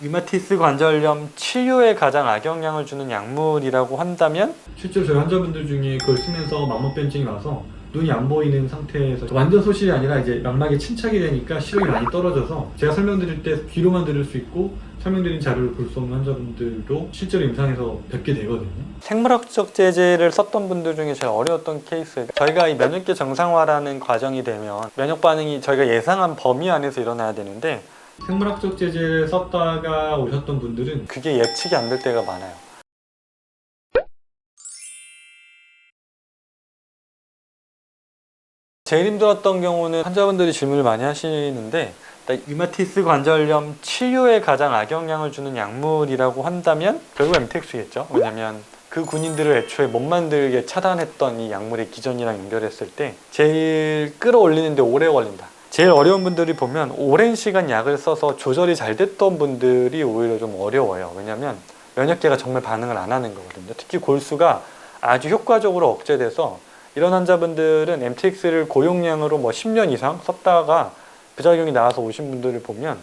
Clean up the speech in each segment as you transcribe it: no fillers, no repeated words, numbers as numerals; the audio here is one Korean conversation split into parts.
류마티스 관절염 치료에 가장 악영향을 주는 약물이라고 한다면 실제로 저희 환자분들 중에 그걸 쓰면서 망막변증이 와서 눈이 안 보이는 상태에서 완전 소실이 아니라 이제 망막에 침착이 되니까 시력이 많이 떨어져서 제가 설명드릴 때 귀로만 들을 수 있고 설명드린 자료를 볼 수 없는 환자분들도 실제로 임상에서 뵙게 되거든요. 생물학적 제제를 썼던 분들 중에 제일 어려웠던 케이스, 저희가 이 면역계 정상화라는 과정이 되면 면역 반응이 저희가 예상한 범위 안에서 일어나야 되는데 생물학적 제제를 썼다가 오셨던 분들은 그게 예측이 안 될 때가 많아요. 제일 힘들었던 경우는 환자분들이 질문을 많이 하시는데, 류마티스 관절염 치료에 가장 악영향을 주는 약물이라고 한다면 결국 엠텍스겠죠. 왜냐면 그 군인들을 애초에 못 만들게 차단했던 이 약물의 기전이랑 연결했을 때 제일 끌어올리는데 오래 걸린다. 제일 어려운 분들이 보면 오랜 시간 약을 써서 조절이 잘 됐던 분들이 오히려 좀 어려워요. 왜냐면 면역계가 정말 반응을 안 하는 거거든요. 특히 골수가 아주 효과적으로 억제돼서 이런 환자분들은 MTX를 고용량으로 10년 이상 썼다가 부작용이 나와서 오신 분들을 보면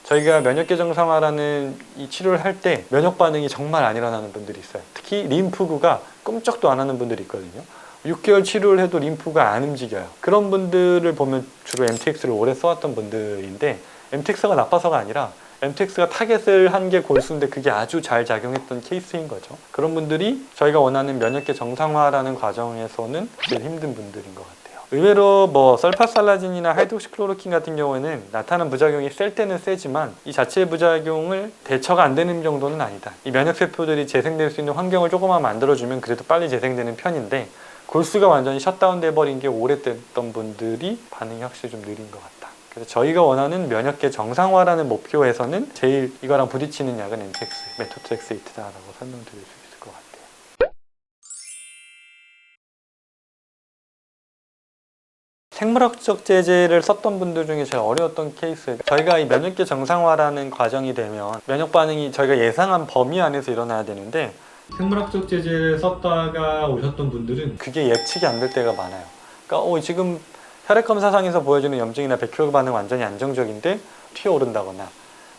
저희가 면역계 정상화라는 이 치료를 할 때 면역 반응이 정말 안 일어나는 분들이 있어요. 특히 림프구가 꿈쩍도 안 하는 분들이 있거든요. 6개월 치료를 해도 림프가 안 움직여요. 그런 분들을 보면 주로 MTX를 오래 써왔던 분들인데, MTX가 나빠서가 아니라 MTX가 타겟을 한 게 골수인데 그게 아주 잘 작용했던 케이스인 거죠. 그런 분들이 저희가 원하는 면역계 정상화라는 과정에서는 제일 힘든 분들인 것 같아요. 의외로 설파살라진이나 하이드록시클로로킨 같은 경우에는 나타나는 부작용이 셀 때는 세지만 이 자체의 부작용을 대처가 안 되는 정도는 아니다. 이 면역세포들이 재생될 수 있는 환경을 조금만 만들어주면 그래도 빨리 재생되는 편인데, 골수가 완전히 셧다운 돼버린 게 오래됐던 분들이 반응이 확실히 좀 느린 것 같다. 그래서 저희가 원하는 면역계 정상화라는 목표에서는 제일 이거랑 부딪히는 약은 MTX, 메토트렉세이트다라고 설명드릴 수 있을 것 같아요. 생물학적 제제를 썼던 분들 중에 제일 어려웠던 케이스, 저희가 이 면역계 정상화라는 과정이 되면 면역 반응이 저희가 예상한 범위 안에서 일어나야 되는데 생물학적 제제를 썼다가 오셨던 분들은 그게 예측이 안 될 때가 많아요. 그러니까 지금 혈액검사상에서 보여주는 염증이나 백혈구 반응 완전히 안정적인데 튀어오른다거나,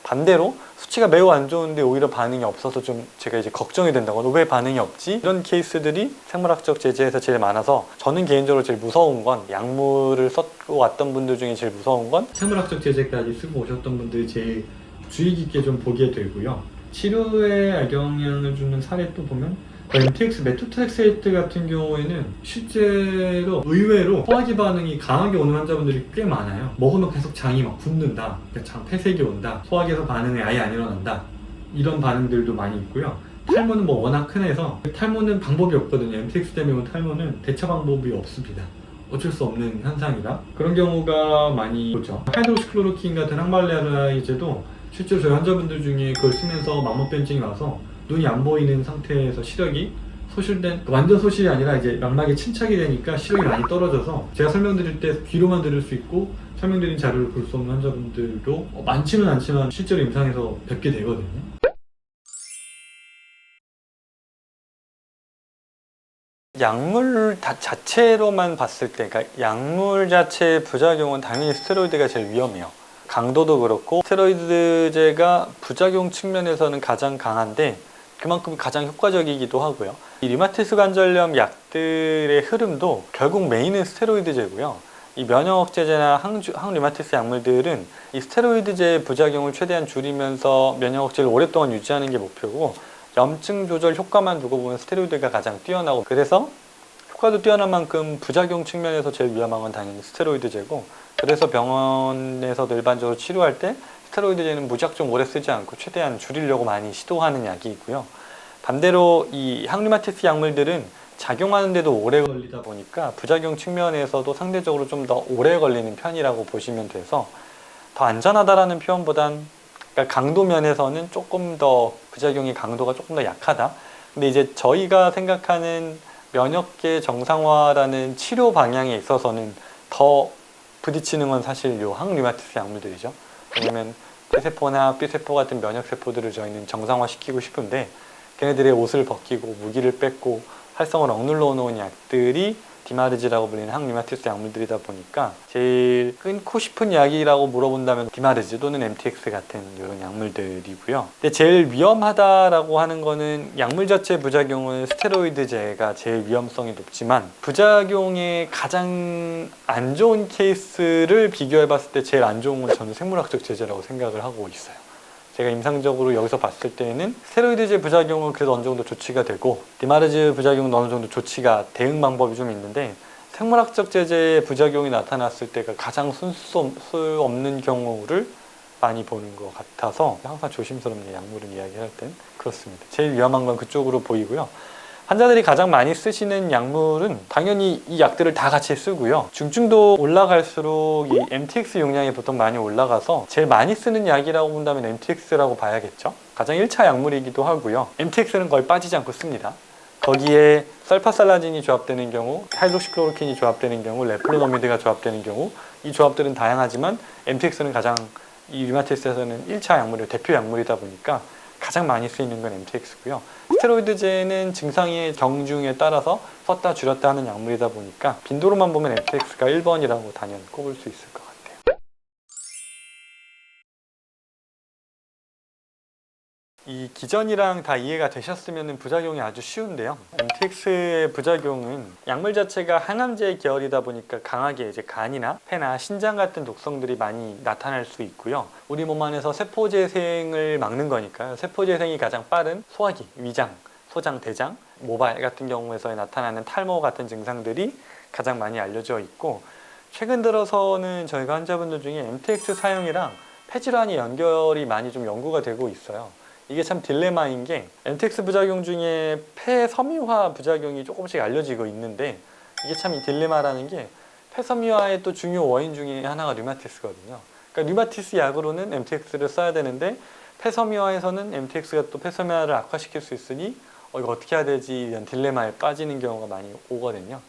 반대로 수치가 매우 안 좋은데 오히려 반응이 없어서 좀 제가 이제 걱정이 된다거나, 왜 반응이 없지? 이런 케이스들이 생물학적 제제에서 제일 많아서, 저는 개인적으로 제일 무서운 건, 약물을 썼고 왔던 분들 중에 제일 무서운 건 생물학적 제제까지 쓰고 오셨던 분들이 제일 주의 깊게 좀 보게 되고요. 치료에 악영향을 주는 사례 또 보면 MTX, 메토트렉세이트 같은 경우에는 실제로 의외로 소화기 반응이 강하게 오는 환자분들이 꽤 많아요. 먹으면 계속 장이 막 붓는다, 장 폐색이 온다, 소화기에서 반응이 아예 안 일어난다, 이런 반응들도 많이 있고요. 탈모는 워낙 흔해서 탈모는 방법이 없거든요. MTX 때문에 온 탈모는 대처 방법이 없습니다. 어쩔 수 없는 현상이라 그런 경우가 많이 보죠. 하이드록시클로로킨 같은 항발레아제도 실제로 저희 환자분들 중에 그걸 쓰면서 망막변증이 와서 눈이 안 보이는 상태에서 시력이 소실된, 완전 소실이 아니라 이제 망막에 침착이 되니까 시력이 많이 떨어져서 제가 설명드릴 때 귀로만 들을 수 있고 설명드린 자료를 볼 수 없는 환자분들도 많지는 않지만 실제로 임상에서 뵙게 되거든요. 약물 자체로만 봤을 때, 그러니까 약물 자체의 부작용은 당연히 스테로이드가 제일 위험해요. 강도도 그렇고 스테로이드제가 부작용 측면에서는 가장 강한데 그만큼 가장 효과적이기도 하고요. 이 류마티스 관절염 약들의 흐름도 결국 메인은 스테로이드제고요. 이 면역 억제제나 항류마티스 약물들은 이 스테로이드제의 부작용을 최대한 줄이면서 면역 억제를 오랫동안 유지하는 게 목표고, 염증 조절 효과만 두고 보면 스테로이드가 가장 뛰어나고, 그래서 효과도 뛰어난 만큼 부작용 측면에서 제일 위험한 건 당연히 스테로이드제고, 그래서 병원에서도 일반적으로 치료할 때 스테로이드제는 무작정 오래 쓰지 않고 최대한 줄이려고 많이 시도하는 약이고요. 반대로 이 항류마티스 약물들은 작용하는데도 오래 걸리다 보니까 부작용 측면에서도 상대적으로 좀 더 오래 걸리는 편이라고 보시면 돼서, 더 안전하다라는 표현보단, 그러니까 강도 면에서는 조금 더 부작용의 강도가 조금 더 약하다. 근데 이제 저희가 생각하는 면역계 정상화라는 치료 방향에 있어서는 더 부딪히는 건 사실 요 항류마티스 약물들이죠. 왜냐면 T세포나 B세포 같은 면역세포들을 저희는 정상화시키고 싶은데 걔네들의 옷을 벗기고 무기를 뺏고 활성을 억눌러 놓은 약들이 디마르지라고 불리는 항류마티스 약물들이다 보니까 제일 끊고 싶은 약이라고 물어본다면 디마르지 또는 MTX 같은 이런 약물들이고요. 근데 제일 위험하다라고 하는 거는 약물 자체 부작용은 스테로이드제가 제일 위험성이 높지만 부작용의 가장 안 좋은 케이스를 비교해 봤을 때 제일 안 좋은 건 저는 생물학적 제제라고 생각을 하고 있어요. 제가 임상적으로 여기서 봤을 때는 스테로이드제 부작용은 그래도 어느 정도 조치가 되고 디마르지 부작용은 어느 정도 조치가 대응 방법이 좀 있는데 생물학적 제제의 부작용이 나타났을 때가 가장 순수 없는 경우를 많이 보는 것 같아서 항상 조심스럽게 약물은 이야기할 땐 그렇습니다. 제일 위험한 건 그쪽으로 보이고요. 환자들이 가장 많이 쓰시는 약물은 당연히 이 약들을 다 같이 쓰고요. 중증도 올라갈수록 이 MTX 용량이 보통 많이 올라가서 제일 많이 쓰는 약이라고 본다면 MTX라고 봐야겠죠. 가장 1차 약물이기도 하고요. MTX는 거의 빠지지 않고 씁니다. 거기에 설파살라진이 조합되는 경우, 하이드록시클로로킨이 조합되는 경우, 레플로노미드가 조합되는 경우 이 조합들은 다양하지만 MTX는 가장 이 류마티스에서는 1차 약물이 대표 약물이다 보니까 가장 많이 쓰이는 건 MTX고요. 스테로이드제는 증상의 경중에 따라서 썼다 줄였다 하는 약물이다 보니까 빈도로만 보면 MTX가 1번이라고 단연 꼽을 수 있을 것 같아요. 이 기전이랑 다 이해가 되셨으면 부작용이 아주 쉬운데요. MTX의 부작용은 약물 자체가 항암제 계열이다 보니까 강하게 이제 간이나 폐나 신장 같은 독성들이 많이 나타날 수 있고요. 우리 몸 안에서 세포 재생을 막는 거니까요. 세포 재생이 가장 빠른 소화기, 위장, 소장, 대장, 모발 같은 경우에서 나타나는 탈모 같은 증상들이 가장 많이 알려져 있고 최근 들어서는 저희가 환자분들 중에 MTX 사용이랑 폐질환이 연결이 많이 좀 연구가 되고 있어요. 이게 참 딜레마인 게 MTX 부작용 중에 폐섬유화 부작용이 조금씩 알려지고 있는데 이게 참 이 딜레마라는 게 폐섬유화의 또 중요 원인 중에 하나가 류마티스거든요. 그러니까 류마티스 약으로는 MTX를 써야 되는데 폐섬유화에서는 MTX가 또 폐섬유화를 악화시킬 수 있으니 이거 어떻게 해야 되지 이런 딜레마에 빠지는 경우가 많이 오거든요.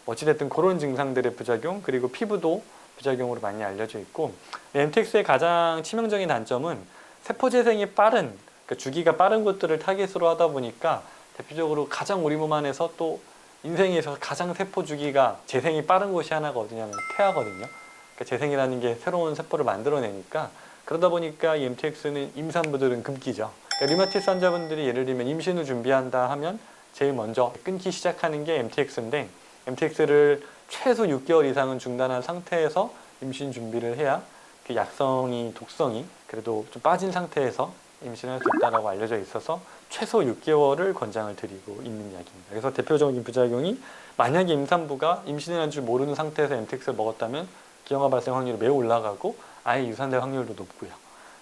어찌됐든 그런 증상들의 부작용 그리고 피부도 부작용으로 많이 알려져 있고 MTX의 가장 치명적인 단점은 세포 재생이 빠른 그러니까 주기가 빠른 것들을 타깃으로 하다 보니까 대표적으로 가장 우리 몸 안에서 또 인생에서 가장 세포 주기가 재생이 빠른 곳이 하나가 어디냐면 태아거든요. 그러니까 재생이라는 게 새로운 세포를 만들어내니까 그러다 보니까 이 MTX는 임산부들은 금기죠. 그러니까 류마티스 환자분들이 예를 들면 임신을 준비한다 하면 제일 먼저 끊기 시작하는 게 MTX인데 MTX를 최소 6개월 이상은 중단한 상태에서 임신 준비를 해야 그 약성이 독성이 그래도 좀 빠진 상태에서 임신할 수 있다고 알려져 있어서 최소 6개월을 권장을 드리고 있는 약입니다. 그래서 대표적인 부작용이 만약에 임산부가 임신을 한 줄 모르는 상태에서 MTX를 먹었다면 기형아 발생 확률이 매우 올라가고 아예 유산될 확률도 높고요.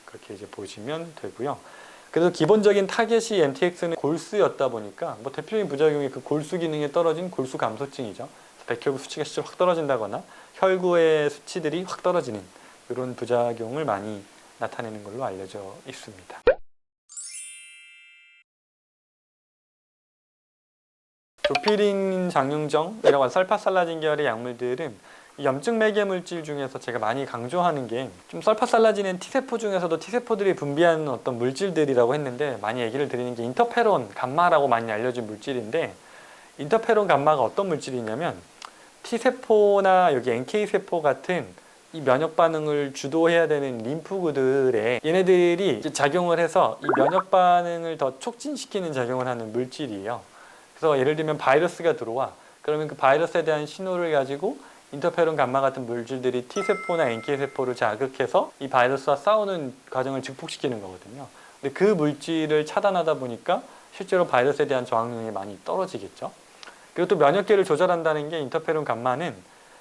그렇게 이제 보시면 되고요. 그래서 기본적인 타겟이 MTX는 골수였다 보니까 뭐 대표적인 부작용이 그 골수 기능에 떨어진 골수 감소증이죠. 백혈구 수치가 실제로 확 떨어진다거나 혈구의 수치들이 확 떨어지는 이런 부작용을 많이 나타내는 걸로 알려져 있습니다. 조피린 장융정이라고 하는 설파살라진 계열의 약물들은 염증 매개 물질 중에서 제가 많이 강조하는 게 좀 설파살라진은 T세포 중에서도 T세포들이 분비하는 어떤 물질들이라고 했는데 많이 얘기를 드리는 게 인터페론 감마라고 많이 알려진 물질인데 인터페론 감마가 어떤 물질이냐면 T세포나 여기 NK세포 같은 이 면역 반응을 주도해야 되는 림프구들에 얘네들이 작용을 해서 이 면역 반응을 더 촉진시키는 작용을 하는 물질이에요. 그래서 예를 들면 바이러스가 들어와 그러면 그 바이러스에 대한 신호를 가지고 인터페론 감마 같은 물질들이 T세포나 NK세포를 자극해서 이 바이러스와 싸우는 과정을 증폭시키는 거거든요. 근데 그 물질을 차단하다 보니까 실제로 바이러스에 대한 저항력이 많이 떨어지겠죠. 그리고 또 면역계를 조절한다는 게 인터페론 감마는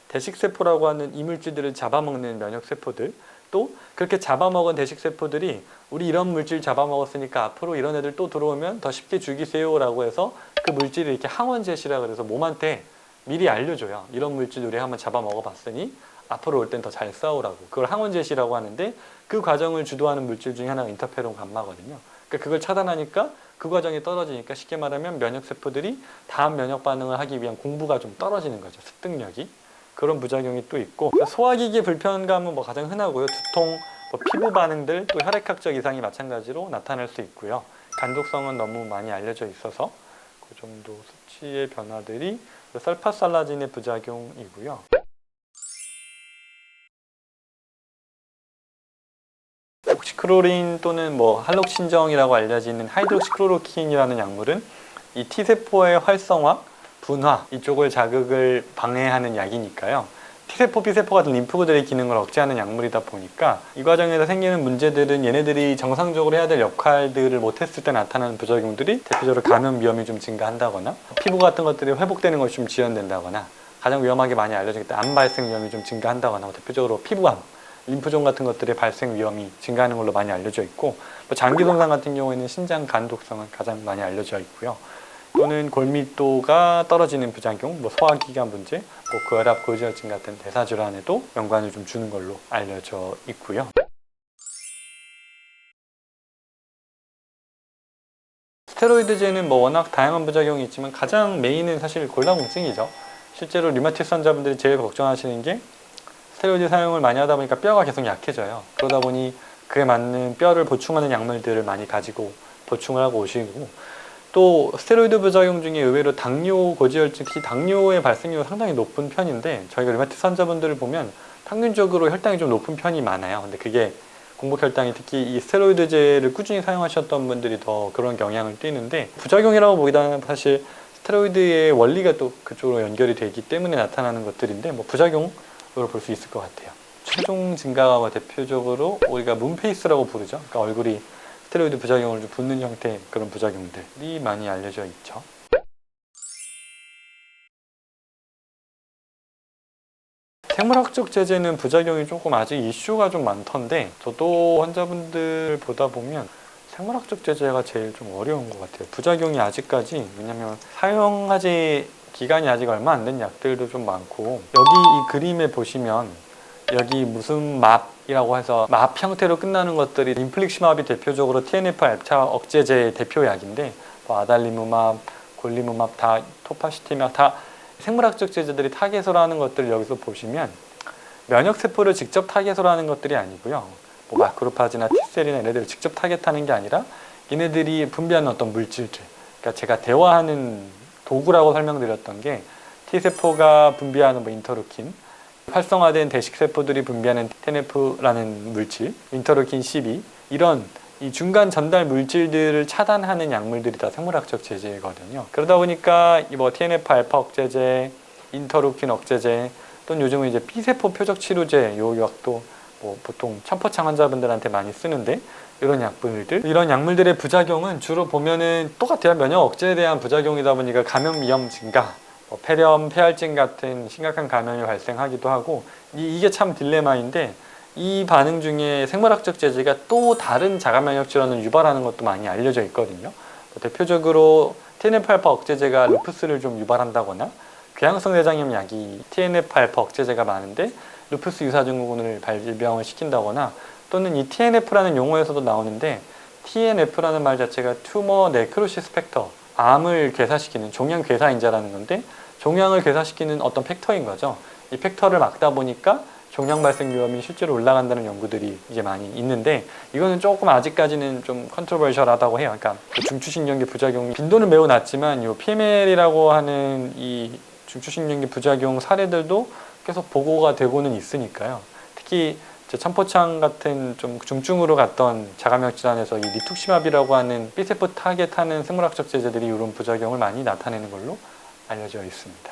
대식세포라고 하는 이물질들을 잡아먹는 면역세포들 또 그렇게 잡아먹은 대식세포들이 우리 이런 물질 잡아먹었으니까 앞으로 이런 애들 또 들어오면 더 쉽게 죽이세요 라고 해서 그 물질을 이렇게 항원 제시라 그래서 몸한테 미리 알려줘요. 이런 물질 우리 한번 잡아먹어봤으니 앞으로 올 땐 더 잘 싸우라고. 그걸 항원 제시라고 하는데 그 과정을 주도하는 물질 중에 하나가 인터페론 감마거든요. 그러니까 그걸 차단하니까 그 과정이 떨어지니까 쉽게 말하면 면역세포들이 다음 면역 반응을 하기 위한 공부가 좀 떨어지는 거죠. 습득력이. 그런 부작용이 또 있고 소화기기 불편감은 뭐 가장 흔하고요. 두통, 뭐 피부 반응들, 또 혈액학적 이상이 마찬가지로 나타날 수 있고요. 간독성은 너무 많이 알려져 있어서 그 정도 수치의 변화들이 설파살라진의 부작용이고요. 옥시크로린 또는 할록신정이라고 알려지는 하이드록시클로로킨이라는 약물은 이 T세포의 활성화, 분화 이쪽을 자극을 방해하는 약이니까요. T세포, B세포 같은 림프구들의 기능을 억제하는 약물이다 보니까 이 과정에서 생기는 문제들은 얘네들이 정상적으로 해야 될 역할들을 못했을 때 나타나는 부작용들이 대표적으로 감염 위험이 좀 증가한다거나 피부 같은 것들이 회복되는 것이 좀 지연된다거나 가장 위험하게 많이 알려지기 때문에 암 발생 위험이 좀 증가한다거나 대표적으로 피부암, 림프종 같은 것들의 발생 위험이 증가하는 걸로 많이 알려져 있고 장기 손상 같은 경우에는 신장 간 독성은 가장 많이 알려져 있고요. 또는 골밀도가 떨어지는 부작용, 소화기관 문제, 고혈압, 고지혈증 같은 대사질환에도 연관을 좀 주는 걸로 알려져 있고요. 스테로이드제는 워낙 다양한 부작용이 있지만 가장 메인은 사실 골다공증이죠. 실제로 류마티스 환자분들이 제일 걱정하시는 게 스테로이드 사용을 많이 하다 보니까 뼈가 계속 약해져요. 그러다 보니 그에 맞는 뼈를 보충하는 약물들을 많이 가지고 보충을 하고 오시고, 또 스테로이드 부작용 중에 의외로 당뇨, 고지혈증, 특히 당뇨의 발생률이 상당히 높은 편인데 저희가 류마티스 환자분들을 보면 평균적으로 혈당이 좀 높은 편이 많아요. 근데 그게 공복혈당이 특히 이 스테로이드제를 꾸준히 사용하셨던 분들이 더 그런 영향을 띠는데, 부작용이라고 보기보다는 사실 스테로이드의 원리가 또 그쪽으로 연결이 되기 때문에 나타나는 것들인데 부작용으로 볼 수 있을 것 같아요. 체중 증가가 대표적으로 우리가 문페이스라고 부르죠. 그러니까 얼굴이 스테로이드 부작용을 좀 붓는 형태의 그런 부작용들이 많이 알려져 있죠. 생물학적 제제는 부작용이 조금 아직 이슈가 좀 많던데, 저도 환자분들 보다 보면 생물학적 제제가 제일 좀 어려운 것 같아요. 부작용이 아직까지, 왜냐면 사용하지 기간이 아직 얼마 안 된 약들도 좀 많고, 여기 이 그림에 보시면 여기 무슨 맙이라고 해서 맙 형태로 끝나는 것들이 인플릭시맙이 대표적으로 TNF-알파 억제제의 대표약인데 아달리무맙, 골리무맙, 다 토파시티맙 다 생물학적 제제들이 타겟으로 하는 것들을 여기서 보시면 면역세포를 직접 타겟으로 하는 것들이 아니고요. 마크로파지나 T셀이나 얘네들을 직접 타겟하는 게 아니라 얘네들이 분비하는 어떤 물질들, 그러니까 제가 대화하는 도구라고 설명드렸던 게 T세포가 분비하는 인터루킨, 활성화된 대식세포들이 분비하는 TNF라는 물질, 인터루킨 12, 이런 이 중간 전달 물질들을 차단하는 약물들이 다 생물학적 제제거든요. 그러다 보니까 TNF-알파 억제제, 인터루킨 억제제, 또는 요즘은 이제 B세포 표적 치료제, 요 약도 보통 천포창 환자분들한테 많이 쓰는데, 이런 약물들의 부작용은 주로 보면은 똑같아요. 면역 억제에 대한 부작용이다 보니까 감염 위험 증가, 폐렴, 폐활증 같은 심각한 감염이 발생하기도 하고, 이게 참 딜레마인데, 이 반응 중에 생물학적 제제가 또 다른 자가면역 질환을 유발하는 것도 많이 알려져 있거든요. 대표적으로 TNF-알파 억제제가 루푸스를 좀 유발한다거나, 궤양성 내장염 약이 TNF-알파 억제제가 많은데 루푸스 유사 증후군을 발병을 시킨다거나, 또는 이 TNF라는 용어에서도 나오는데, TNF라는 말 자체가 튜머 네크로시스 팩터, 암을 괴사시키는 종양 괴사인자라는 건데 종양을 괴사시키는 어떤 팩터인 거죠. 이 팩터를 막다 보니까 종양 발생 위험이 실제로 올라간다는 연구들이 이제 많이 있는데, 이거는 조금 아직까지는 좀 컨트로버셜하다고 해요. 그러니까 중추신경계 부작용 빈도는 매우 낮지만 이 PML이라고 하는 이 중추신경계 부작용 사례들도 계속 보고가 되고는 있으니까요. 특히 천포창 같은 좀 중증으로 갔던 자가면역 질환에서 이 리툭시맙이라고 하는 B세포 타겟하는 생물학적 제제들이 이런 부작용을 많이 나타내는 걸로 알려져 있습니다.